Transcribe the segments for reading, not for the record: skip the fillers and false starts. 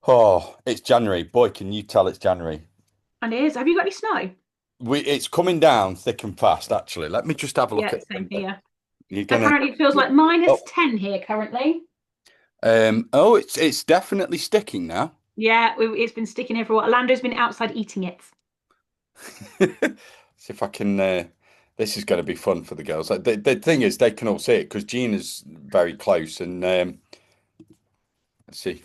Oh, it's January. Boy, can you tell it's January. And it is. Have you got any snow? It's coming down thick and fast, actually. Let me just have a look Yeah, at same here. you're gonna Apparently, it feels like minus oh 10 here currently. it's definitely sticking now. Yeah, it's been sticking here for a while. Lando's been outside eating it. See if I can this is gonna be fun for the girls. Like, the thing is they can all see it because Gina's very close and let's see.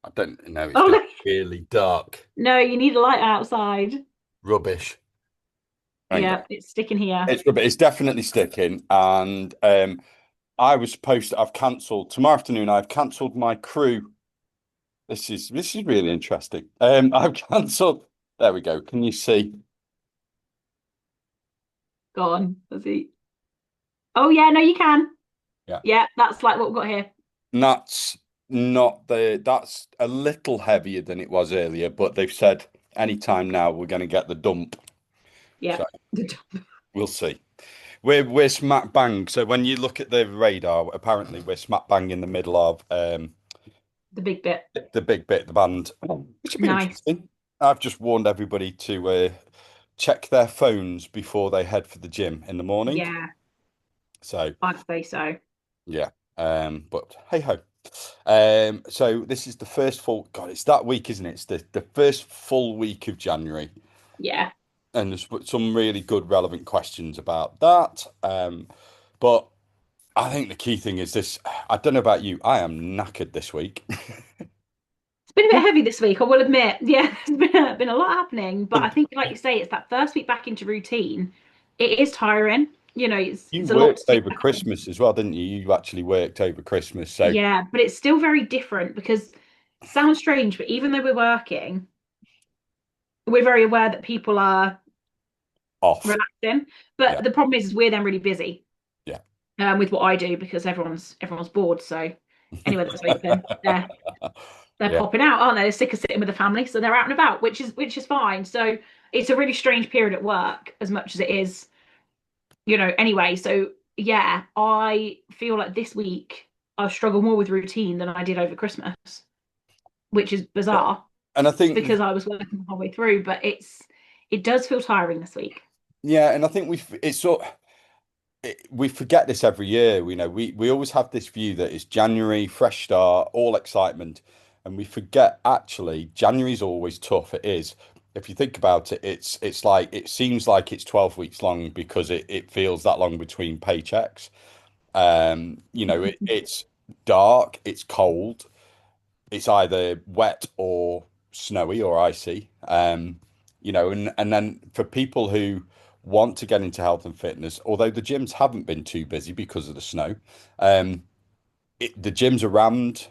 I don't know, it's Oh, going look. really dark. No, you need a light outside. Rubbish. Hang on. Yeah, it's sticking here. It's rubbish. It's definitely sticking and I was supposed to, I've cancelled tomorrow afternoon. I've cancelled my crew. This is really interesting. I've cancelled. There we go. Can you see? Go on. Let's see. Oh, yeah, no, you can. Yeah. Yeah, that's like what we've got here. And that's not the. That's a little heavier than it was earlier, but they've said anytime now we're going to get the dump. Yeah. So we'll see. We're smack bang. So when you look at the radar, apparently we're smack bang in the middle of The big bit. the big bit of the band, which will be Nice. interesting. I've just warned everybody to check their phones before they head for the gym in the morning. Yeah, So I'd say so. yeah, but hey ho. So this is the first full. God, it's that week, isn't it? It's the first full week of January, Yeah. and there's some really good relevant questions about that. But I think the key thing is this. I don't know about you. I am knackered this week. It's been a bit heavy this week, I will admit. Yeah, been a lot happening, but I think, like you say, it's that first week back into routine. It is tiring. You It's a lot worked to pick over back up. Christmas as well, didn't you? You actually worked over Christmas, so Yeah, but it's still very different because sounds strange, but even though we're working, we're very aware that people are off. relaxing. Yeah, But the problem is we're then really busy yeah. with what I do because everyone's bored. So anyway, that's open. They're Yeah. popping out, aren't they? They're sick of sitting with the family, so they're out and about, which is fine. So it's a really strange period at work as much as it is, anyway. So yeah, I feel like this week I struggle more with routine than I did over Christmas, which is Yeah. bizarre And I think because I was working the whole way through, but it does feel tiring this week. yeah, and I think it's sort we forget this every year. We always have this view that it's January, fresh start, all excitement, and we forget actually January's always tough. It is. If you think about it, it's like it seems like it's 12 weeks long because it feels that long between paychecks. It's dark, it's cold, it's either wet or snowy or icy. And then for people who want to get into health and fitness, although the gyms haven't been too busy because of the snow, um, the gyms are rammed.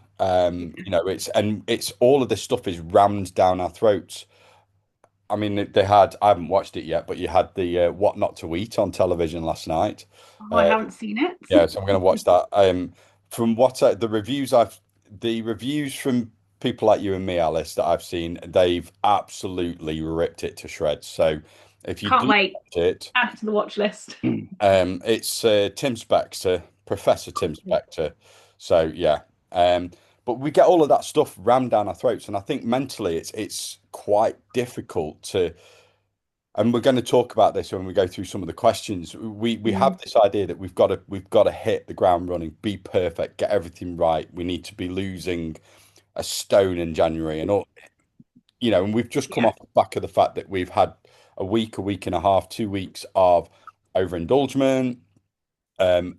It's all of this stuff is rammed down our throats. I mean, I haven't watched it yet, but you had the What Not to Eat on television last night. Oh, I Uh, haven't seen it. yeah, so I'm going to watch that. From the reviews from people like you and me, Alice, that I've seen, they've absolutely ripped it to shreds. So if you Can't do wait. watch it, Add to the watch list. it's Tim Spector, Professor Tim Spector. So yeah, but we get all of that stuff rammed down our throats, and I think mentally it's quite difficult to. And we're going to talk about this when we go through some of the questions. We have Mm, this idea that we've got to hit the ground running, be perfect, get everything right. We need to be losing a stone in January, and all and we've just come yeah. off the back of the fact that we've had a week and a half, 2 weeks of overindulgence,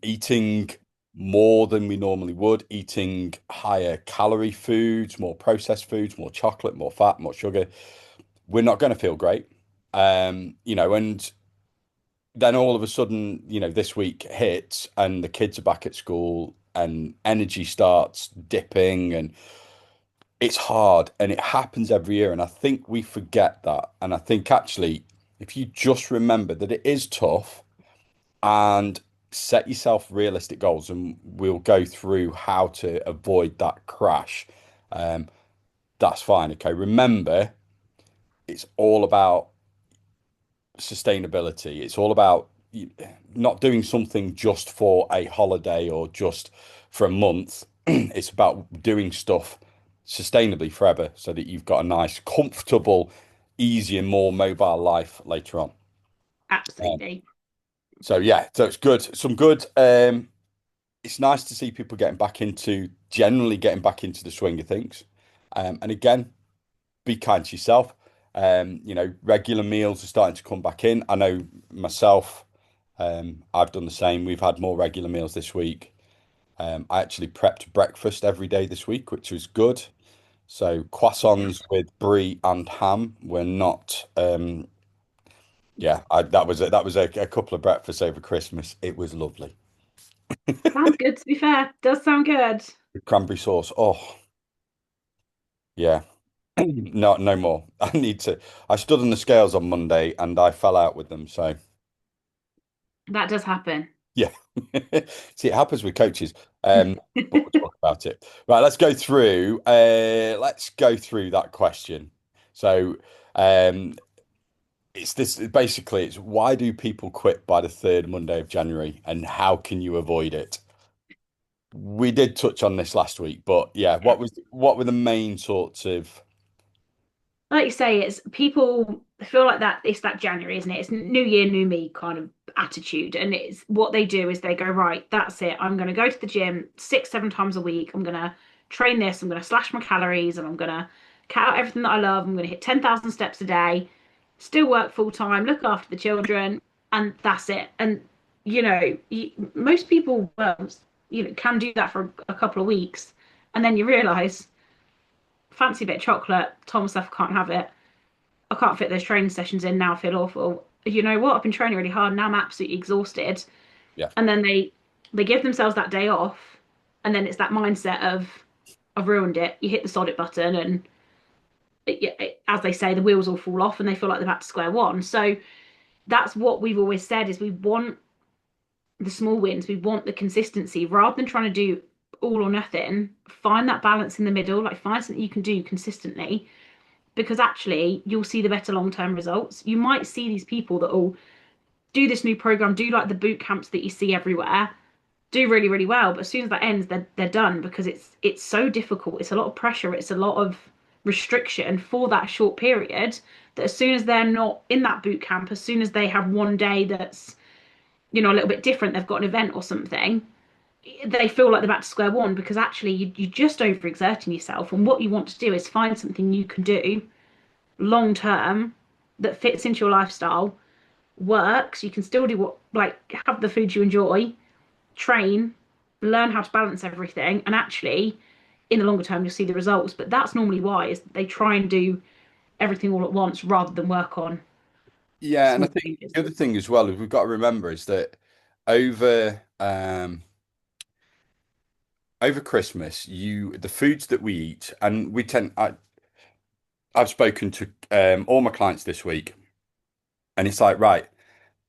eating more than we normally would, eating higher calorie foods, more processed foods, more chocolate, more fat, more sugar. We're not going to feel great. And then all of a sudden, this week hits and the kids are back at school and energy starts dipping and it's hard and it happens every year. And I think we forget that. And I think actually, if you just remember that it is tough and set yourself realistic goals, and we'll go through how to avoid that crash, um, that's fine. Okay. Remember, it's all about sustainability. It's all about not doing something just for a holiday or just for a month. It's about doing stuff sustainably forever so that you've got a nice, comfortable, easier, more mobile life later on. Um, Absolutely. so yeah, so it's good. Some good. It's nice to see people generally getting back into the swing of things. And again, be kind to yourself. Regular meals are starting to come back in. I know myself, I've done the same. We've had more regular meals this week. I actually prepped breakfast every day this week, which was good. So croissants with brie and ham were not. That was a couple of breakfasts over Christmas. It was lovely. Sounds good, to be fair. Does sound good. With cranberry sauce. Oh, yeah. No, no more. I need to. I stood on the scales on Monday and I fell out with them. So That does happen. yeah. See, it happens with coaches. But we'll talk about it. Right, let's go through that question. So um it's this basically it's why do people quit by the third Monday of January and how can you avoid it? We did touch on this last week, but yeah, Yeah. what were the main sorts of Like you say, it's people feel like that it's that January, isn't it? It's new year, new me kind of attitude. And it's what they do is they go, right, that's it. I'm gonna go to the gym 6, 7 times a week. I'm gonna train this, I'm gonna slash my calories, and I'm gonna cut out everything that I love. I'm gonna hit 10,000 steps a day, still work full time, look after the children, and that's it. And most people, well, can do that for a couple of weeks, and then you realize fancy a bit of chocolate, told myself I can't have it. I can't fit those training sessions in now. I feel awful. You know what? I've been training really hard. Now I'm absolutely exhausted. yeah. And then they give themselves that day off, and then it's that mindset of I've ruined it. You hit the sod it button, and as they say, the wheels all fall off, and they feel like they're back to square one. So that's what we've always said: is we want the small wins, we want the consistency, rather than trying to do all or nothing. Find that balance in the middle. Like find something you can do consistently because actually you'll see the better long-term results. You might see these people that will do this new program, do like the boot camps that you see everywhere, do really, really well. But as soon as that ends, they're done because it's so difficult. It's a lot of pressure. It's a lot of restriction for that short period that as soon as they're not in that boot camp, as soon as they have one day that's, a little bit different, they've got an event or something, they feel like they're back to square one because actually you're just overexerting yourself. And what you want to do is find something you can do long term that fits into your lifestyle, works. You can still do what, like, have the food you enjoy, train, learn how to balance everything, and actually, in the longer term, you'll see the results. But that's normally why is they try and do everything all at once rather than work on Yeah, and I small think changes. the other thing as well is we've got to remember is that over over Christmas, the foods that we eat, and I've spoken to all my clients this week, and it's like right,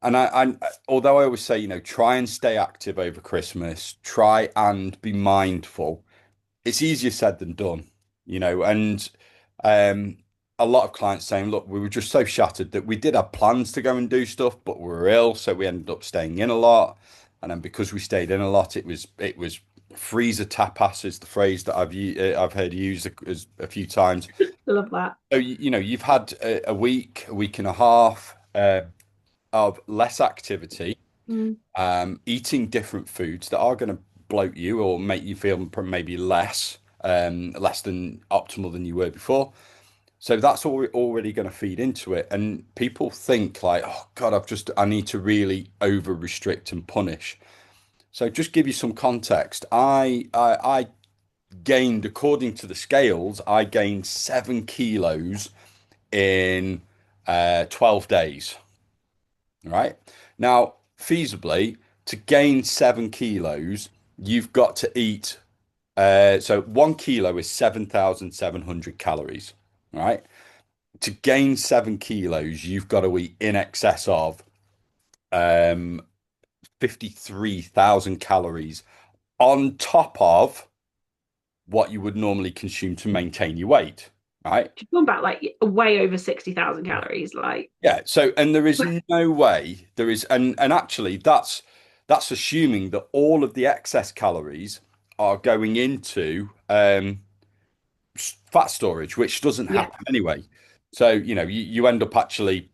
and although I always say try and stay active over Christmas, try and be mindful. It's easier said than done, and um, a lot of clients saying, look, we were just so shattered that we did have plans to go and do stuff, but we were ill, so we ended up staying in a lot. And then because we stayed in a lot, it was freezer tapas is the phrase that I've heard used a few times. I love that. So you've had a week and a half of less activity, Mm. eating different foods that are going to bloat you or make you feel maybe less than optimal than you were before. So that's already going to feed into it. And people think like, oh God, I need to really over restrict and punish. So just give you some context. I gained, according to the scales, I gained 7 kilos in 12 days. Right. Now, feasibly, to gain 7 kilos, you've got to eat. So 1 kilo is 7,700 calories. Right. To gain 7 kilos, you've got to eat in excess of um, 53,000 calories on top of what you would normally consume to maintain your weight. Right. She's gone back like way over 60,000 calories. Like, Yeah, so and there is no way there is and actually that's assuming that all of the excess calories are going into fat storage, which doesn't Yeah. happen anyway. So, you end up actually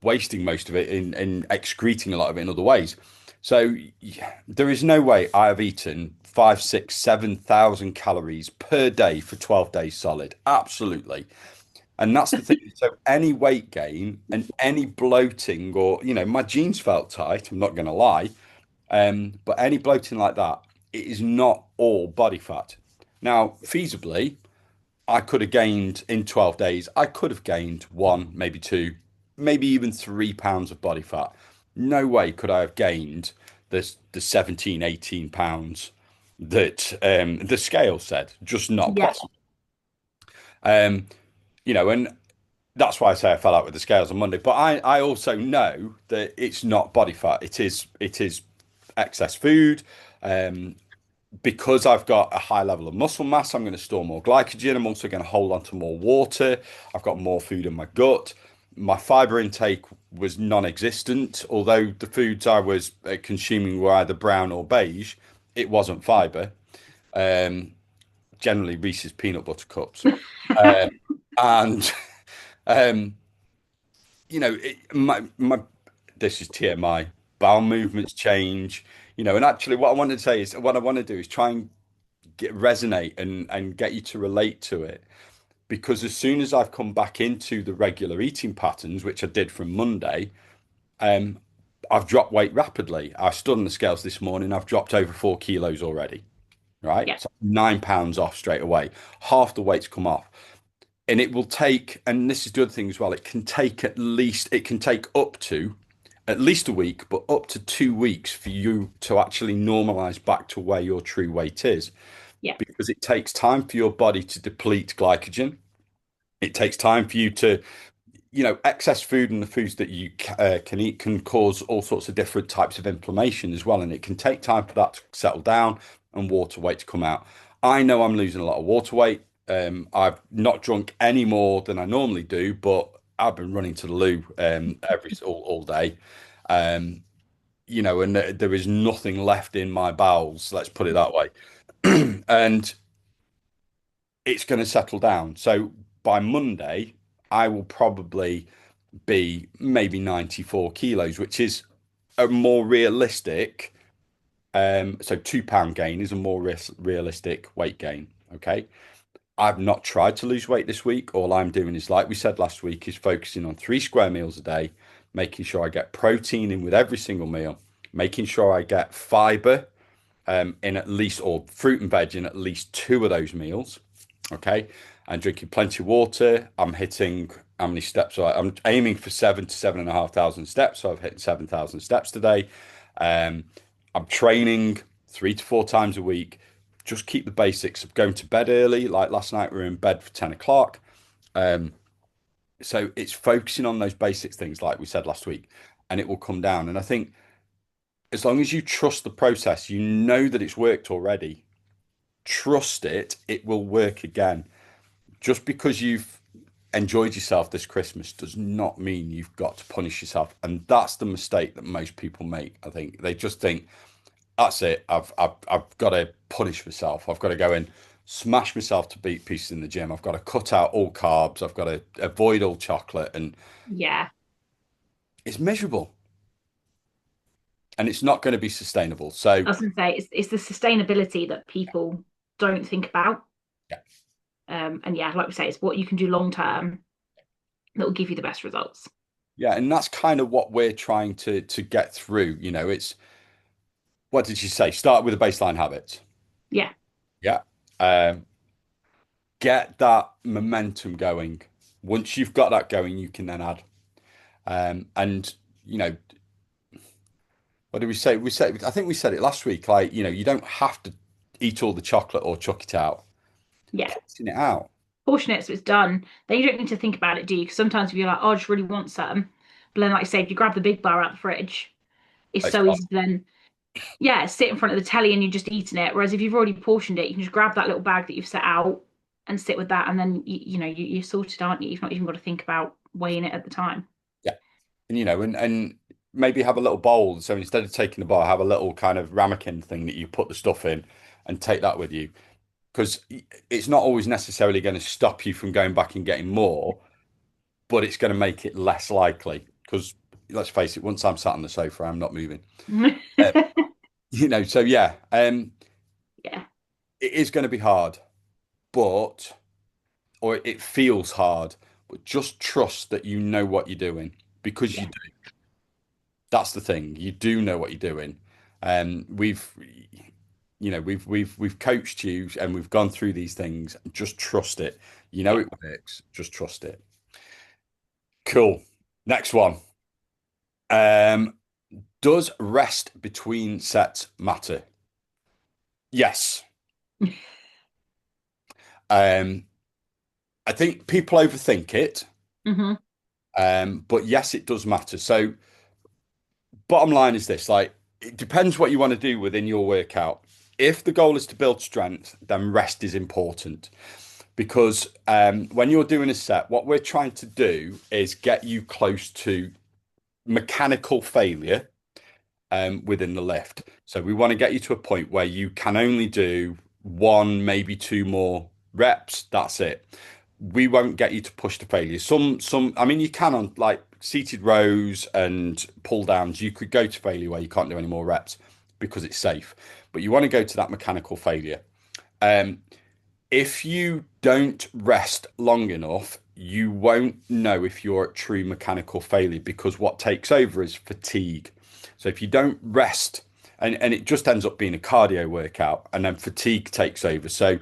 wasting most of it in excreting a lot of it in other ways. So there is no way I have eaten 5, 6, 7,000 calories per day for 12 days solid. Absolutely. And that's the thing. So any weight gain and any bloating or, my jeans felt tight, I'm not going to lie. But any bloating like that, it is not all body fat. Now, feasibly, I could have gained in 12 days, I could have gained one, maybe two, maybe even 3 pounds of body fat. No way could I have gained the 17, 18 pounds that the scale said. Just not Yeah. possible. Um, and that's why I say I fell out with the scales on Monday. But I also know that it's not body fat. It is excess food. Um, because I've got a high level of muscle mass, I'm going to store more glycogen. I'm also going to hold on to more water. I've got more food in my gut. My fiber intake was non-existent, although the foods I was consuming were either brown or beige. It wasn't fiber. Um, Generally Reese's peanut butter cups. Um, and um, my this is TMI. Bowel movements change. And actually, what I want to say is, what I want to do is try and resonate and get you to relate to it, because as soon as I've come back into the regular eating patterns, which I did from Monday, um I've dropped weight rapidly. I stood on the scales this morning. I've dropped over 4 kilos already, right? Yeah. So 9 pounds off straight away. Half the weight's come off. And it will take, and this is the other thing as well, it can take up to at least a week, but up to 2 weeks for you to actually normalize back to where your true weight is, Yeah. because it takes time for your body to deplete glycogen. It takes time for you to, excess food and the foods that you can eat can cause all sorts of different types of inflammation as well. And it can take time for that to settle down and water weight to come out. I know I'm losing a lot of water weight. I've not drunk any more than I normally do, but I've been running to the loo all day. Um, and there is nothing left in my bowels, let's put it that way. And it's going to settle down. So by Monday, I will probably be maybe 94 kilos, which is a more realistic. So 2 pound gain is a more realistic weight gain. Okay. I've not tried to lose weight this week. All I'm doing is, like we said last week, is focusing on 3 square meals a day, making sure I get protein in with every single meal, making sure I get fiber in at least, or fruit and veg in at least two of those meals. Okay. And drinking plenty of water. I'm hitting how many steps? I'm aiming for 7 to 7,500 steps. So I've hit 7,000 steps today. Um, I'm training 3 to 4 times a week. Just keep the basics of going to bed early. Like last night, we were in bed for 10 o'clock. Um, so it's focusing on those basic things, like we said last week, and it will come down. And I think as long as you trust the process, you know that it's worked already. Trust it, it will work again. Just because you've enjoyed yourself this Christmas does not mean you've got to punish yourself. And that's the mistake that most people make. I think they just think, that's it. I've got to punish myself. I've got to go and smash myself to beat pieces in the gym. I've got to cut out all carbs. I've got to avoid all chocolate. And Yeah. it's miserable and it's not going to be sustainable. So, I was going to say it's the sustainability that people don't think about. yeah. And yeah, like we say, it's what you can do long term that will give you the best results. Yeah. And that's kind of what we're trying to get through. It's, what did you say? Start with a baseline habit. Yeah. Yeah. Um, get that momentum going. Once you've got that going, you can then add. And you know, what did we say? I think we said it last week. Like, you don't have to eat all the chocolate or chuck it out. Yeah. Portion it out. Portion it so it's done. Then you don't need to think about it, do you? Because sometimes if you're like, oh, I just really want some. But then, like I say, if you grab the big bar out of the fridge, it's It's so gone. easy to then, yeah, sit in front of the telly and you're just eating it. Whereas if you've already portioned it, you can just grab that little bag that you've set out and sit with that. And then, you're sorted, aren't you? You've not even got to think about weighing it at the time. Yeah. And and maybe have a little bowl. So instead of taking the bar, have a little kind of ramekin thing that you put the stuff in and take that with you. because it's not always necessarily going to stop you from going back and getting more, but it's going to make it less likely. Because let's face it, once I'm sat on the sofa, I'm not moving. Uh, so yeah, Yeah, it is going to be hard, but or it feels hard, but just trust that you know what you're doing because you yeah, do. That's the thing. You do know what you're doing. We've we've coached you and we've gone through these things. Just trust it. You know yeah. it works. Just trust it. Cool. Next one. Um, does rest between sets matter? Yes. Um, I think people overthink it, Hmm. but yes, it does matter. So, bottom line is this: like, it depends what you want to do within your workout. If the goal is to build strength, then rest is important because when you're doing a set, what we're trying to do is get you close to mechanical failure within the lift. So we want to get you to a point where you can only do one, maybe two more reps. That's it. We won't get you to push to failure. I mean, you can on like seated rows and pull downs, you could go to failure where you can't do any more reps because it's safe. But you want to go to that mechanical failure. Um, if you don't rest long enough, you won't know if you're at true mechanical failure because what takes over is fatigue. So if you don't rest, and it just ends up being a cardio workout, and then fatigue takes over. So,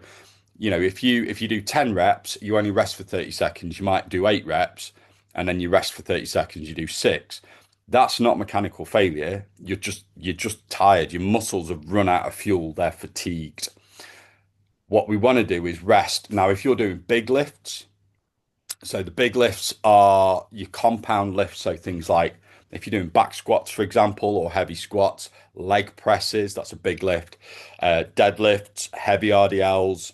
if you do 10 reps, you only rest for 30 seconds, you might do 8 reps, and then you rest for 30 seconds, you do six. That's not mechanical failure. You're just tired. Your muscles have run out of fuel, they're fatigued. What we want to do is rest. Now, if you're doing big lifts, so the big lifts are your compound lifts. So things like if you're doing back squats, for example, or heavy squats, leg presses, that's a big lift. Deadlifts, heavy RDLs,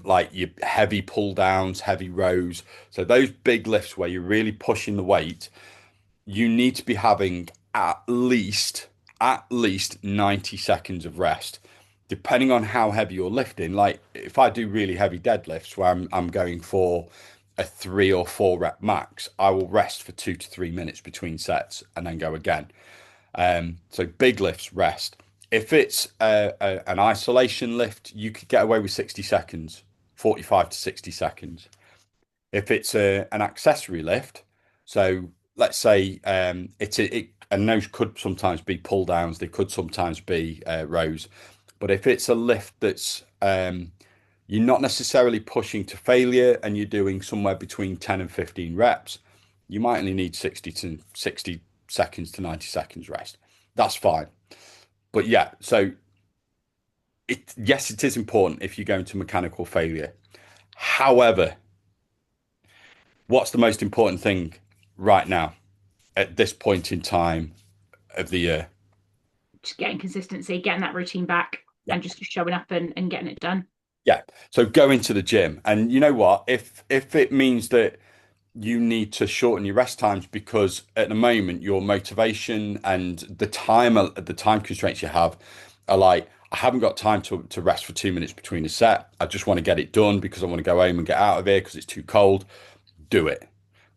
like your heavy pull downs, heavy rows. So those big lifts where you're really pushing the weight, you need to be having at least 90 seconds of rest depending on how heavy you're lifting. Like if I do really heavy deadlifts where I'm going for a 3 or 4 rep max, I will rest for 2 to 3 minutes between sets and then go again. So big lifts, rest. If it's an isolation lift, you could get away with 60 seconds, 45 to 60 seconds. If it's an accessory lift, so let's say and those could sometimes be pull downs, they could sometimes be rows. But if it's a lift that's you're not necessarily pushing to failure and you're doing somewhere between 10 and 15 reps, you might only need 60 seconds to 90 seconds rest. That's fine. But yeah, so yes, it is important if you're going to mechanical failure. However, what's the most important thing right now at this point in time of the year? Just getting consistency, getting that routine back, Yeah. and just showing up and getting it done. Yeah. So go into the gym. And you know what? If it means that you need to shorten your rest times because at the moment your motivation and the time constraints you have are like, I haven't got time to rest for 2 minutes between a set. I just want to get it done because I want to go home and get out of here because it's too cold. Do it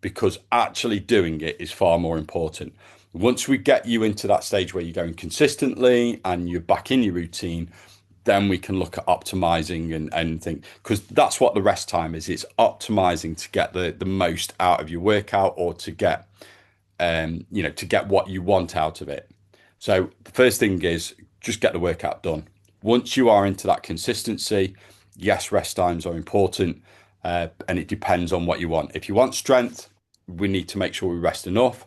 because actually doing it is far more important. Once we get you into that stage where you're going consistently and you're back in your routine, then we can look at optimizing and think because that's what the rest time is. It's optimizing to get the most out of your workout or to get to get what you want out of it. So the first thing is just get the workout done. Once you are into that consistency, yes, rest times are important, and it depends on what you want. If you want strength, we need to make sure we rest enough.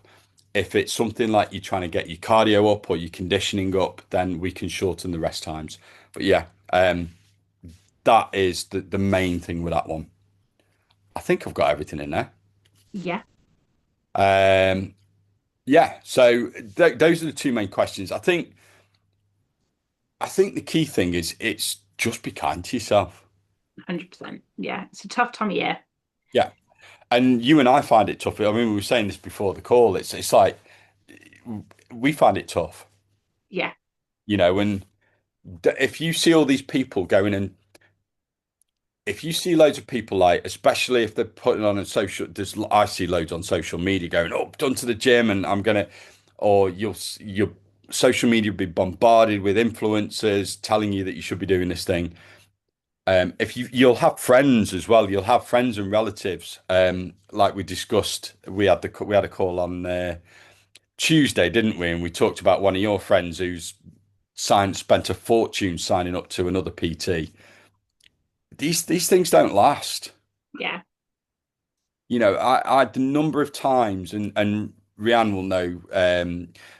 If it's something like you're trying to get your cardio up or your conditioning up, then we can shorten the rest times. But yeah, that is the main thing with that one. I think I've got everything in there. Yeah, Um, yeah, so those are the two main questions. I think the key thing is it's just be kind to yourself. 100%. Yeah, it's a tough time of year. Yeah. And you and I find it tough. I mean, we were saying this before the call. It's like we find it tough, Yeah, and if you see all these people going and if you see loads of people like, especially if they're putting on a social, I see loads on social media going, "Oh, done to the gym," and I'm gonna, or your social media will be bombarded with influencers telling you that you should be doing this thing. If you'll have friends as well, you'll have friends and relatives. Like we discussed, we had a call on Tuesday, didn't we? And we talked about one of your friends who's spent a fortune signing up to another PT. These things don't last. Yeah, I the number of times, and Rianne will know.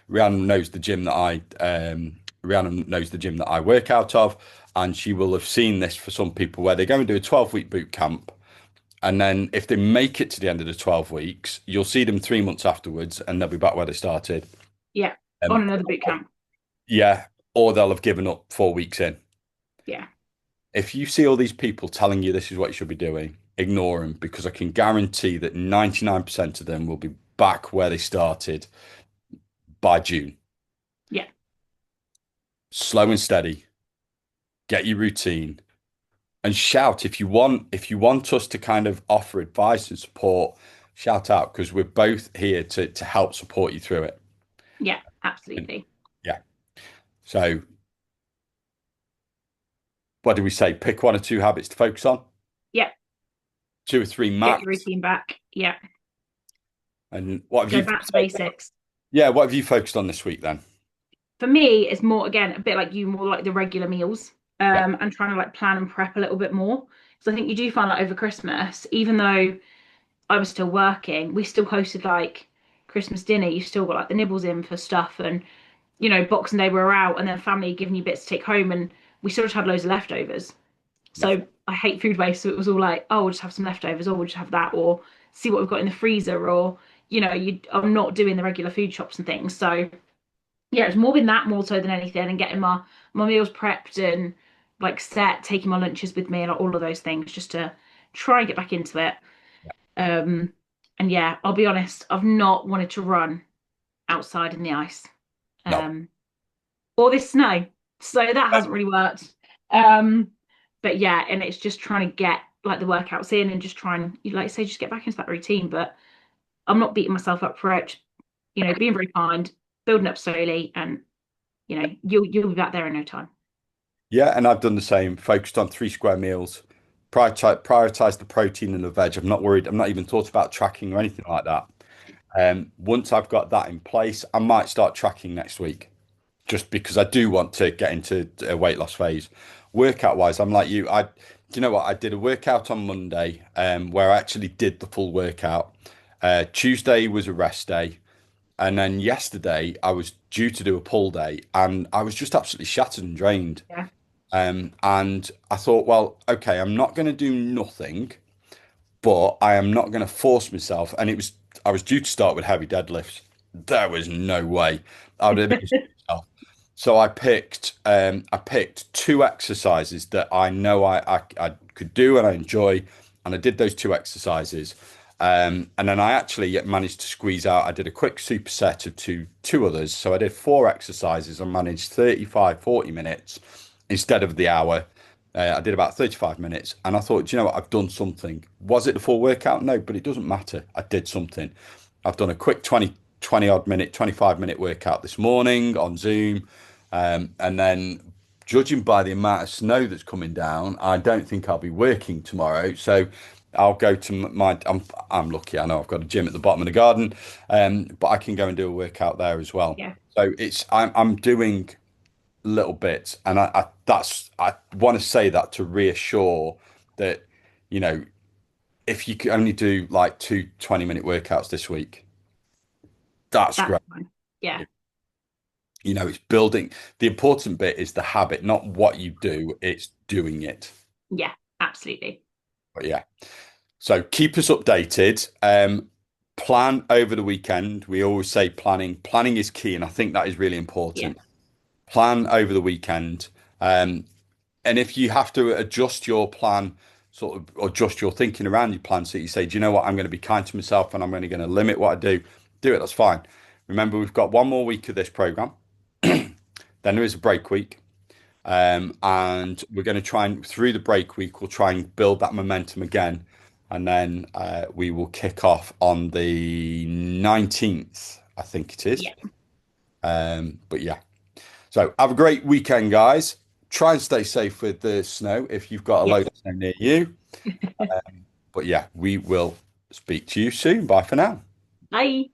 Rianne knows the gym that Rianne knows the gym that I work out of, and she will have seen this for some people where they go and do a 12-week boot camp, and then if they make it to the end of the 12 weeks, you'll see them 3 months afterwards, and they'll be back where they started. yeah. On Um, another boot camp. yeah, or they'll have given up 4 weeks in. Yeah, If you see all these people telling you this is what you should be doing, ignore them because I can guarantee that 99% of them will be back where they started by June. yeah, Slow and steady, get your routine and shout if you want us to kind of offer advice and support, shout out because we're both here to help support you through it. yeah, And absolutely. yeah. So what do we say? Pick one or two habits to focus on, Yeah, two or three get your max. routine back. Yeah, And what have go you back to so, basics. yeah, what have you focused on this week then? For me, it's more again a bit like you, more like the regular meals, Yeah. and trying to like plan and prep a little bit more. So I think you do find like over Christmas, even though I was still working, we still hosted like Christmas dinner. You still got like the nibbles in for stuff, and Boxing Day we were out, and then family giving you bits to take home, and we still just had loads of leftovers. Love So I hate food waste, so it was all like, oh, we'll just have some leftovers, or we'll just have that, or see what we've got in the freezer, or I'm not doing the regular food shops and things. So yeah, it's more been that more so than anything, and getting my meals prepped and like set, taking my lunches with me, and like, all of those things, just to try and get back into it. Um, and yeah, I'll be honest, I've not wanted to run outside in the ice, no. um, or this snow, so that hasn't really worked. Um, but yeah, and it's just trying to get like the workouts in and just try and, like I say, just get back into that routine. But I'm not beating myself up for it. Being very kind, building up slowly, and you'll be back there in no time. Yeah, and I've done the same, focused on 3 square meals, prioritize the protein and the veg. I'm not worried. I'm not even thought about tracking or anything like that. Once I've got that in place, I might start tracking next week, just because I do want to get into a weight loss phase. Workout wise, I'm like you. Do you know what? I did a workout on Monday, where I actually did the full workout. Tuesday was a rest day. And then yesterday, I was due to do a pull day, and I was just absolutely shattered and drained. Yeah, And I thought, well, okay, I'm not going to do nothing, but I am not going to force myself. And I was due to start with heavy deadlifts. There was no way I would have been myself. So I picked two exercises that I know I could do and I enjoy, and I did those two exercises. And then I actually managed to squeeze out. I did a quick superset of two others. So I did four exercises and managed 35, 40 minutes instead of the hour. I did about 35 minutes and I thought, "Do you know what? I've done something. Was it the full workout? No, but it doesn't matter. I did something. I've done a quick 20 odd minute, 25-minute workout this morning on Zoom. And then judging by the amount of snow that's coming down, I don't think I'll be working tomorrow. So I'll go to I'm lucky. I know I've got a gym at the bottom of the garden, but I can go and do a workout there as well. yeah, So I'm doing little bits, and I want to say that to reassure that you know if you can only do like two 20-minute workouts this week, that's that's great. fine. Yeah, It's building. The important bit is the habit, not what you do, it's doing it. yeah, absolutely. But yeah. So keep us updated. Plan over the weekend. We always say planning. Planning is key, and I think that is really Yeah, important. Plan over the weekend. And if you have to adjust your plan, sort of adjust your thinking around your plan, so you say, do you know what? I'm going to be kind to myself and I'm only going to limit what I do it. That's fine. Remember, we've got one more week of this program. Then there is a break week. And we're going to try and through the break week, we'll try and build that momentum again. And then we will kick off on the 19th, I think it is. Yeah. But yeah, so have a great weekend, guys. Try and stay safe with the snow if you've got a load Yes. of snow near you. But yeah, we will speak to you soon. Bye for now. Bye.